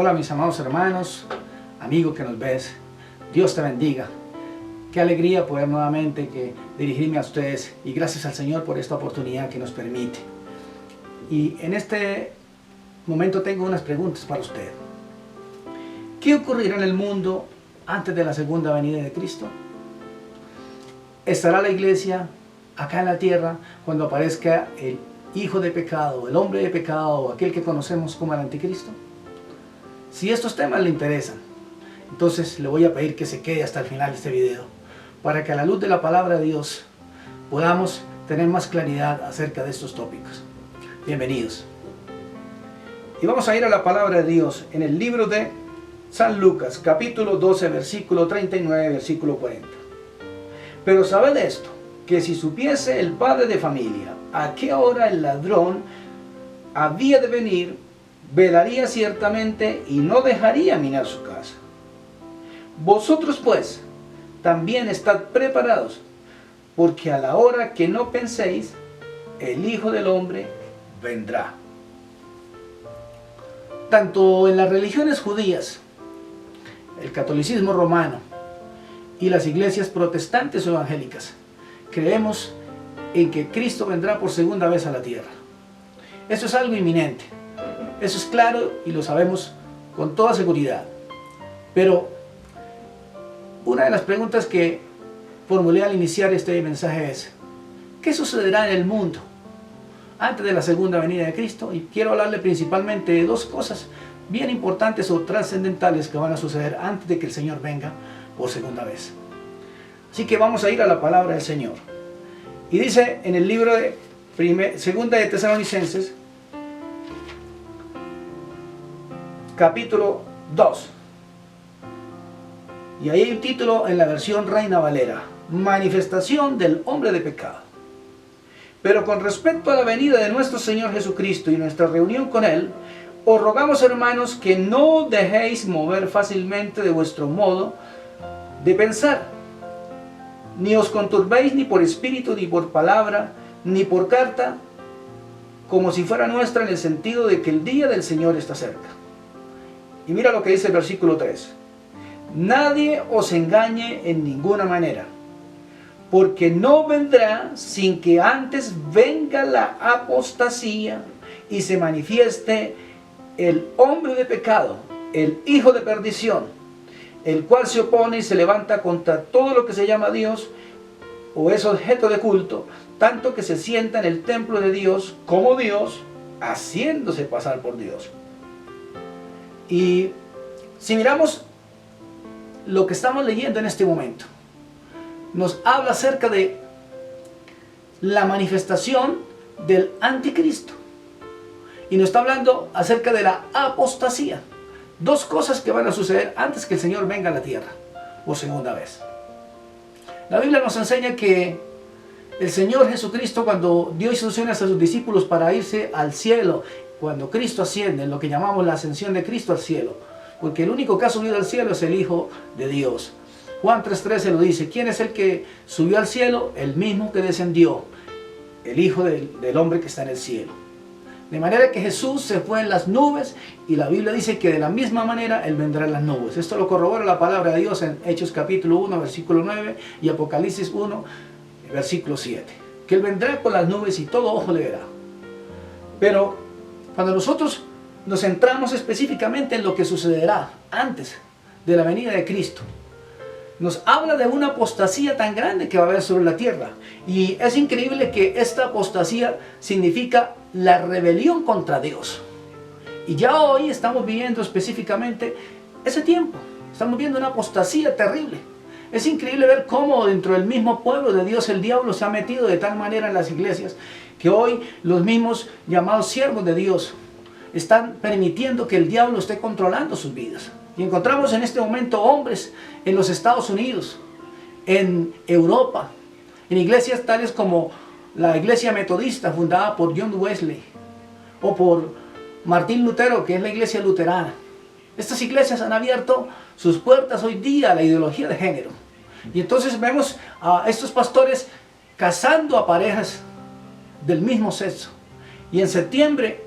Hola mis amados hermanos, amigo que nos ves, Dios te bendiga. Qué alegría poder nuevamente dirigirme a ustedes y gracias al Señor por esta oportunidad que nos permite. Y en este momento tengo unas preguntas para usted. ¿Qué ocurrirá en el mundo antes de la segunda venida de Cristo? ¿Estará la iglesia acá en la tierra cuando aparezca el hijo de pecado, el hombre de pecado, aquel que conocemos como el anticristo? Si estos temas le interesan, entonces le voy a pedir que se quede hasta el final de este video, para que a la luz de la palabra de Dios podamos tener más claridad acerca de estos tópicos. Bienvenidos. Y vamos a ir a la palabra de Dios en el libro de San Lucas, capítulo 12, versículo 39, versículo 40. Pero sabed esto, que si supiese el padre de familia a qué hora el ladrón había de venir, velaría ciertamente y no dejaría minar su casa. Vosotros pues también estad preparados, porque a la hora que no penséis, el Hijo del Hombre vendrá. Tanto en las religiones judías, el catolicismo romano y las iglesias protestantes o evangélicas, creemos en que Cristo vendrá por segunda vez a la tierra. Eso es algo inminente. Eso es claro y lo sabemos con toda seguridad. Pero una de las preguntas que formulé al iniciar este mensaje es: ¿qué sucederá en el mundo antes de la segunda venida de Cristo? Y quiero hablarle principalmente de dos cosas bien importantes o trascendentales que van a suceder antes de que el Señor venga por segunda vez. Así que vamos a ir a la palabra del Señor. Y dice en el libro de Segunda de Tesalonicenses, capítulo 2. Y ahí hay un título en la versión Reina Valera: Manifestación del hombre de pecado. Pero con respecto a la venida de nuestro Señor Jesucristo y nuestra reunión con Él, os rogamos, hermanos, que no dejéis mover fácilmente de vuestro modo de pensar, ni os conturbéis ni por espíritu, ni por palabra, ni por carta, como si fuera nuestra, en el sentido de que el día del Señor está cerca. Y mira lo que dice el versículo 3. Nadie os engañe en ninguna manera, porque no vendrá sin que antes venga la apostasía y se manifieste el hombre de pecado, el hijo de perdición, el cual se opone y se levanta contra todo lo que se llama Dios o es objeto de culto, tanto que se sienta en el templo de Dios como Dios, haciéndose pasar por Dios. Y si miramos lo que estamos leyendo en este momento, nos habla acerca de la manifestación del anticristo. Y nos está hablando acerca de la apostasía. Dos cosas que van a suceder antes que el Señor venga a la tierra por segunda vez. La Biblia nos enseña que el Señor Jesucristo, cuando dio instrucciones a sus discípulos para irse al cielo, cuando Cristo asciende, en lo que llamamos la ascensión de Cristo al cielo, porque el único que ha subido al cielo es el Hijo de Dios. Juan 3:13 lo dice: ¿quién es el que subió al cielo? El mismo que descendió, el Hijo del hombre que está en el cielo. De manera que Jesús se fue en las nubes y la Biblia dice que de la misma manera Él vendrá en las nubes. Esto lo corrobora la palabra de Dios en Hechos capítulo 1, versículo 9 y Apocalipsis 1, versículo 7. Que Él vendrá con las nubes y todo ojo le verá. Pero cuando nosotros nos centramos específicamente en lo que sucederá antes de la venida de Cristo, nos habla de una apostasía tan grande que va a haber sobre la tierra. Y es increíble que esta apostasía significa la rebelión contra Dios. Y ya hoy estamos viviendo específicamente ese tiempo. Estamos viendo una apostasía terrible. Es increíble ver cómo dentro del mismo pueblo de Dios el diablo se ha metido de tal manera en las iglesias que hoy los mismos llamados siervos de Dios están permitiendo que el diablo esté controlando sus vidas. Y encontramos en este momento hombres en los Estados Unidos, en Europa, en iglesias tales como la iglesia metodista fundada por John Wesley o por Martín Lutero, que es la iglesia luterana. Estas iglesias han abierto sus puertas hoy día a la ideología de género. Y entonces vemos a estos pastores casando a parejas del mismo sexo. Y en septiembre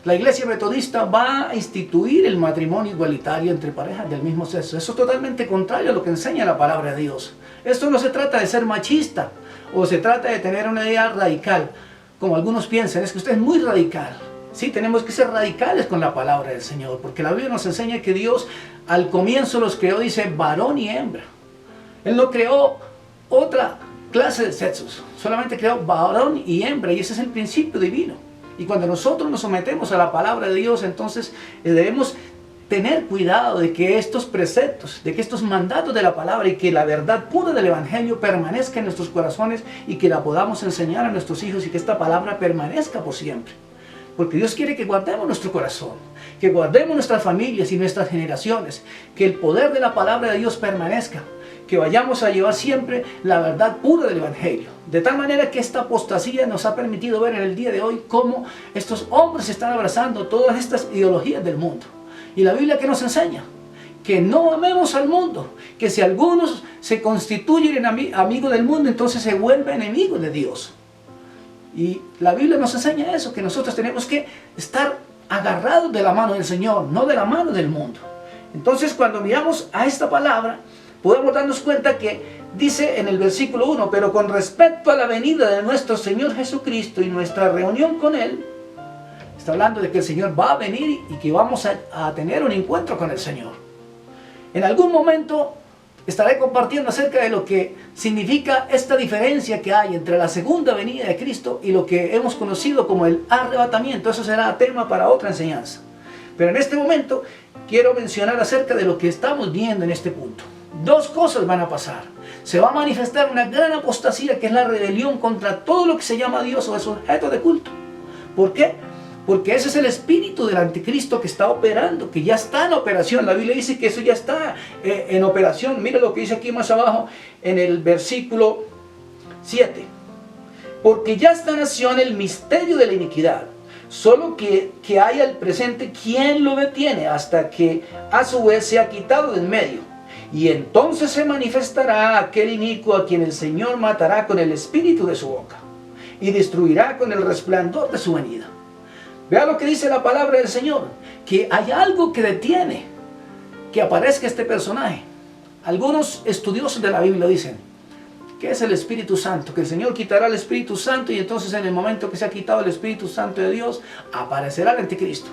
la iglesia metodista va a instituir el matrimonio igualitario entre parejas del mismo sexo. Eso es totalmente contrario a lo que enseña la palabra de Dios. Esto no se trata de ser machista o se trata de tener una idea radical, como algunos piensan. Es que usted es muy radical. Sí, tenemos que ser radicales con la palabra del Señor, porque la Biblia nos enseña que Dios al comienzo los creó, dice, varón y hembra. Él no creó otra clase de sexos, solamente creó varón y hembra, y ese es el principio divino. Y cuando nosotros nos sometemos a la palabra de Dios, entonces debemos tener cuidado de que estos preceptos, de que estos mandatos de la palabra y que la verdad pura del Evangelio permanezca en nuestros corazones y que la podamos enseñar a nuestros hijos y que esta palabra permanezca por siempre. Porque Dios quiere que guardemos nuestro corazón, que guardemos nuestras familias y nuestras generaciones, que el poder de la palabra de Dios permanezca, que vayamos a llevar siempre la verdad pura del Evangelio. De tal manera que esta apostasía nos ha permitido ver en el día de hoy cómo estos hombres están abrazando todas estas ideologías del mundo. Y la Biblia, ¿qué nos enseña? Que no amemos al mundo, que si algunos se constituyen en amigos del mundo, entonces se vuelve enemigo de Dios. Y la Biblia nos enseña eso, que nosotros tenemos que estar agarrados de la mano del Señor, no de la mano del mundo. Entonces, cuando miramos a esta palabra, podemos darnos cuenta que dice en el versículo 1, pero con respecto a la venida de nuestro Señor Jesucristo y nuestra reunión con Él, está hablando de que el Señor va a venir y que vamos a tener un encuentro con el Señor. En algún momento estaré compartiendo acerca de lo que significa esta diferencia que hay entre la segunda venida de Cristo y lo que hemos conocido como el arrebatamiento. Eso será tema para otra enseñanza. Pero en este momento quiero mencionar acerca de lo que estamos viendo en este punto. Dos cosas van a pasar. Se va a manifestar una gran apostasía, que es la rebelión contra todo lo que se llama Dios o es objeto de culto. ¿Por qué? Porque ese es el espíritu del anticristo que está operando, que ya está en operación. La Biblia dice que eso ya está en operación. Mira lo que dice aquí más abajo en el versículo 7. Porque ya está en acción el misterio de la iniquidad, solo que hay al presente quien lo detiene hasta que a su vez sea quitado del medio. Y entonces se manifestará aquel inicuo a quien el Señor matará con el espíritu de su boca y destruirá con el resplandor de su venida. Vea lo que dice la palabra del Señor, que hay algo que detiene que aparezca este personaje. Algunos estudiosos de la Biblia dicen que es el Espíritu Santo, que el Señor quitará el Espíritu Santo y entonces en el momento que se ha quitado el Espíritu Santo de Dios, aparecerá el anticristo.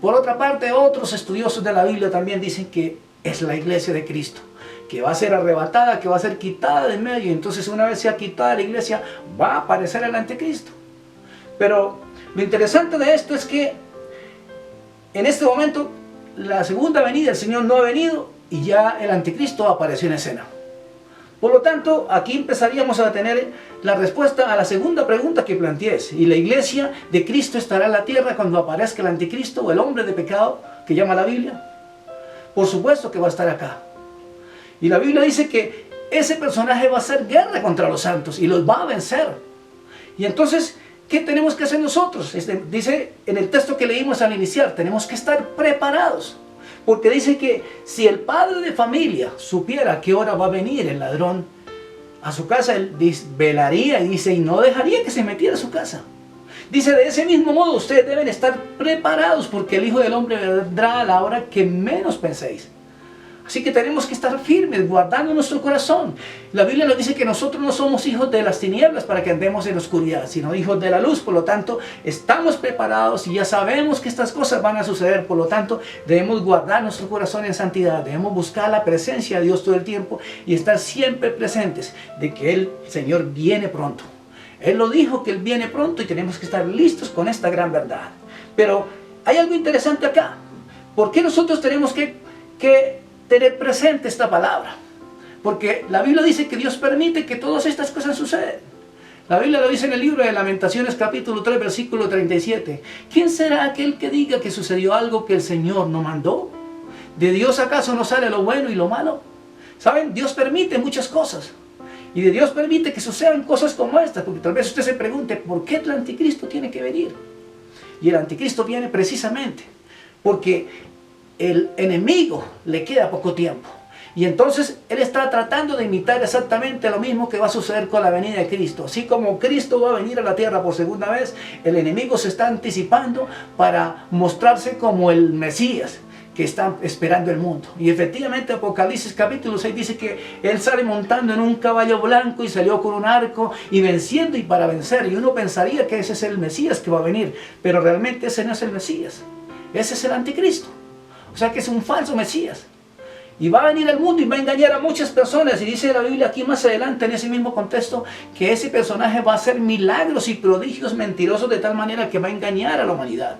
Por otra parte, otros estudiosos de la Biblia también dicen que es la iglesia de Cristo, que va a ser arrebatada, que va a ser quitada de medio, y entonces una vez sea quitada la iglesia, va a aparecer el anticristo. Pero lo interesante de esto es que en este momento la segunda venida del Señor no ha venido y ya el anticristo apareció en escena. Por lo tanto, aquí empezaríamos a tener la respuesta a la segunda pregunta que planteé. ¿Y la iglesia de Cristo estará en la tierra cuando aparezca el anticristo o el hombre de pecado que llama la Biblia? Por supuesto que va a estar acá. Y la Biblia dice que ese personaje va a hacer guerra contra los santos y los va a vencer. Y entonces, ¿qué tenemos que hacer nosotros? Dice en el texto que leímos al iniciar, tenemos que estar preparados. Porque dice que si el padre de familia supiera a qué hora va a venir el ladrón a su casa, él velaría y dice, y no dejaría que se metiera a su casa. Dice, de ese mismo modo ustedes deben estar preparados porque el Hijo del Hombre vendrá a la hora que menos penséis. Así que tenemos que estar firmes, guardando nuestro corazón. La Biblia nos dice que nosotros no somos hijos de las tinieblas para que andemos en la oscuridad, sino hijos de la luz. Por lo tanto, estamos preparados y ya sabemos que estas cosas van a suceder. Por lo tanto, debemos guardar nuestro corazón en santidad. Debemos buscar la presencia de Dios todo el tiempo y estar siempre presentes de que el Señor viene pronto. Él lo dijo que Él viene pronto y tenemos que estar listos con esta gran verdad. Pero hay algo interesante acá. ¿Por qué nosotros tenemos que tener presente esta palabra? Porque la Biblia dice que Dios permite que todas estas cosas sucedan. La Biblia lo dice en el libro de Lamentaciones capítulo 3 versículo 37. ¿Quién será aquel que diga que sucedió algo que el Señor no mandó? ¿De Dios acaso no sale lo bueno y lo malo? ¿Saben? Dios permite muchas cosas. Y de Dios permite que sucedan cosas como estas. Porque tal vez usted se pregunte, ¿por qué el anticristo tiene que venir? Y el anticristo viene precisamente porque el enemigo le queda poco tiempo. Y entonces Él está tratando de imitar exactamente lo mismo que va a suceder con la venida de Cristo. Así como Cristo va a venir a la tierra por segunda vez, el enemigo se está anticipando para mostrarse como el Mesías que está esperando el mundo. Y efectivamente Apocalipsis capítulo 6 dice que Él sale montando en un caballo blanco y salió con un arco y venciendo y para vencer. Y uno pensaría que ese es el Mesías que va a venir, pero realmente ese no es el Mesías. Ese es el anticristo. O sea que es un falso Mesías. Y va a venir al mundo y va a engañar a muchas personas. Y dice la Biblia aquí más adelante en ese mismo contexto que ese personaje va a hacer milagros y prodigios mentirosos de tal manera que va a engañar a la humanidad.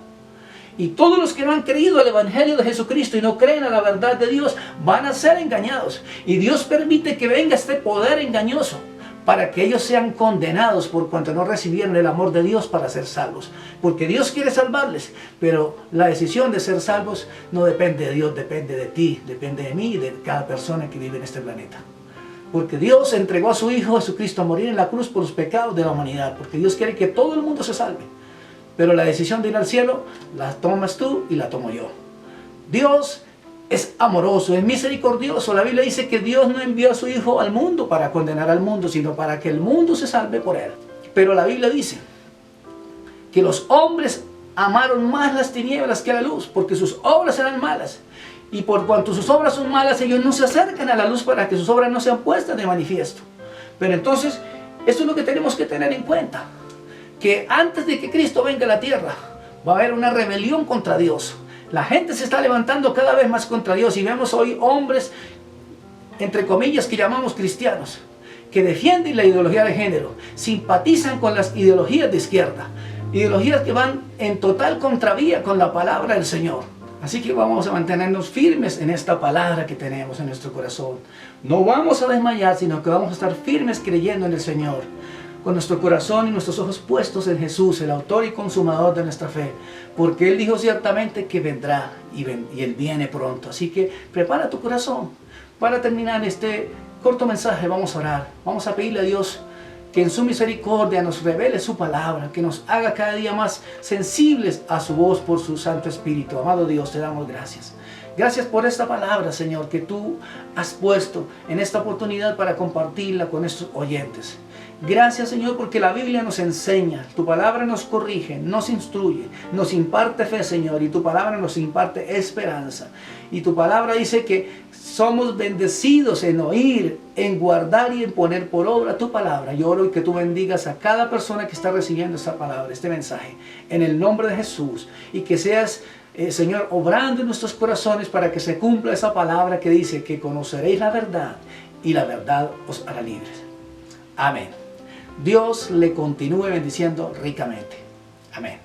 Y todos los que no han creído al Evangelio de Jesucristo y no creen a la verdad de Dios van a ser engañados. Y Dios permite que venga este poder engañoso para que ellos sean condenados por cuanto no recibieron el amor de Dios para ser salvos. Porque Dios quiere salvarles, pero la decisión de ser salvos no depende de Dios, depende de ti, depende de mí y de cada persona que vive en este planeta. Porque Dios entregó a su Hijo Jesucristo a morir en la cruz por los pecados de la humanidad, porque Dios quiere que todo el mundo se salve. Pero la decisión de ir al cielo la tomas tú y la tomo yo. Dios es amoroso, es misericordioso. La Biblia dice que Dios no envió a su Hijo al mundo para condenar al mundo, sino para que el mundo se salve por Él. Pero la Biblia dice que los hombres amaron más las tinieblas que la luz, porque sus obras eran malas. Y por cuanto sus obras son malas, ellos no se acercan a la luz para que sus obras no sean puestas de manifiesto. Pero entonces, esto es lo que tenemos que tener en cuenta. Que antes de que Cristo venga a la tierra, va a haber una rebelión contra Dios. La gente se está levantando cada vez más contra Dios y vemos hoy hombres, entre comillas, que llamamos cristianos, que defienden la ideología de género, simpatizan con las ideologías de izquierda, ideologías que van en total contravía con la palabra del Señor. Así que vamos a mantenernos firmes en esta palabra que tenemos en nuestro corazón. No vamos a desmayar, sino que vamos a estar firmes creyendo en el Señor, con nuestro corazón y nuestros ojos puestos en Jesús, el autor y consumador de nuestra fe, porque Él dijo ciertamente que vendrá y Él viene pronto. Así que prepara tu corazón. Para terminar este corto mensaje vamos a orar, vamos a pedirle a Dios que en su misericordia nos revele su palabra, que nos haga cada día más sensibles a su voz por su Santo Espíritu. Amado Dios, te damos gracias. Gracias por esta palabra, Señor, que tú has puesto en esta oportunidad para compartirla con estos oyentes. Gracias, Señor, porque la Biblia nos enseña, tu palabra nos corrige, nos instruye, nos imparte fe, Señor, y tu palabra nos imparte esperanza. Y tu palabra dice que somos bendecidos en oír, en guardar y en poner por obra tu palabra. Yo oro y que tú bendigas a cada persona que está recibiendo esta palabra, este mensaje, en el nombre de Jesús, y que seas Señor, obrando en nuestros corazones para que se cumpla esa palabra que dice que conoceréis la verdad y la verdad os hará libres. Amén. Dios le continúe bendiciendo ricamente. Amén.